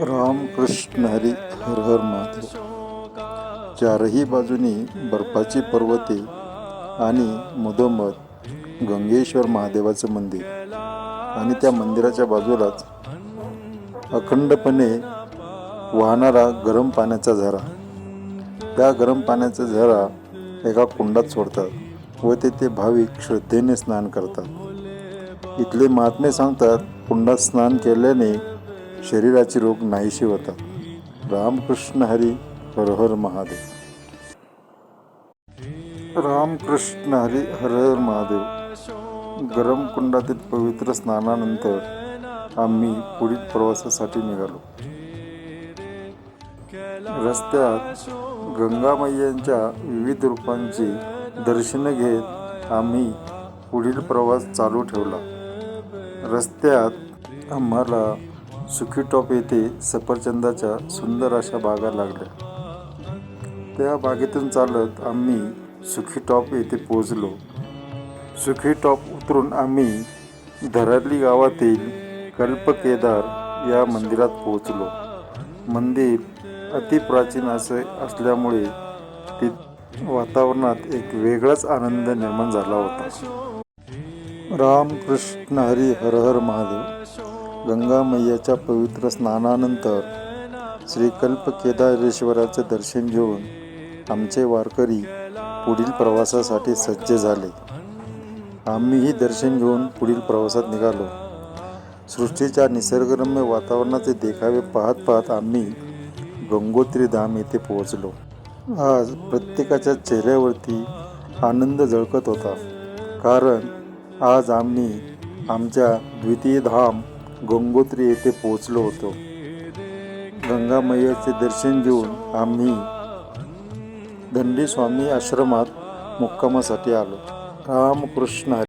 रामकृष्ण हरी हर हर महादेव. चारही बाजूनी बर्फाची पर्वते आणि मधोमध गंगेश्वर महादेवाचं मंदिर आणि त्या मंदिराच्या बाजूलाच अखंडपणे वाहणारा गरम पाण्याचा झरा. त्या गरम पाण्याचा झरा एका कुंडात सोडतात व तेथे भाविक श्रद्धेने स्नान करतात. इथले महात्मे सांगतात, कुंडात स्नान केल्याने शरीराचे रोग नाहीसे होतात. रामकृष्ण हरी हर हर महादेव. रामकृष्ण हरी हर हर महादेव. गरम कुंडातील पवित्र स्नानानंतर आम्ही पुढील प्रवासासाठी निघालो. रस्त्यात गंगा मैयांच्या विविध रूपांची दर्शनं घेत आम्ही पुढील प्रवास चालू ठेवला. रस्त्यात आम्हाला सुखी टॉप येथे सफरचंदाच्या सुंदर अशा बागा लागल्या. त्या बागेतून चालत आम्ही सुखी टॉप येथे पोहोचलो. सुखी टॉप उतरून आम्ही धरली गावातील कल्पकेदार या मंदिरात पोहोचलो. मंदिर अतिप्राचीन असल्यामुळे ते वातावरणात एक वेगळाच आनंद निर्माण झाला होता. रामकृष्ण हरी हर हर महादेव. गंगा मैयाच्या पवित्र स्नानानंतर श्री कल्पकेदारेश्वराचे दर्शन घेऊन आमचे वारकरी पुढील प्रवासासाठी सज्ज झाले. आम्हीही दर्शन घेऊन पुढील प्रवासात निघालो. सृष्टीच्या निसर्गरम्य वातावरणाचे देखावे पाहत पाहत आम्ही गंगोत्री धाम येथे पोहोचलो. आज प्रत्येकाच्या चेहऱ्यावरती आनंद झळकत होता, कारण आज आम्ही आमच्या द्वितीय धाम गंगोत्री येथे पोहोचलो होतो. गंगा मैयाचे दर्शन घेऊन आम्ही दंडी स्वामी आश्रमात मुक्कामासाठी आलो. रामकृष्ण हरी.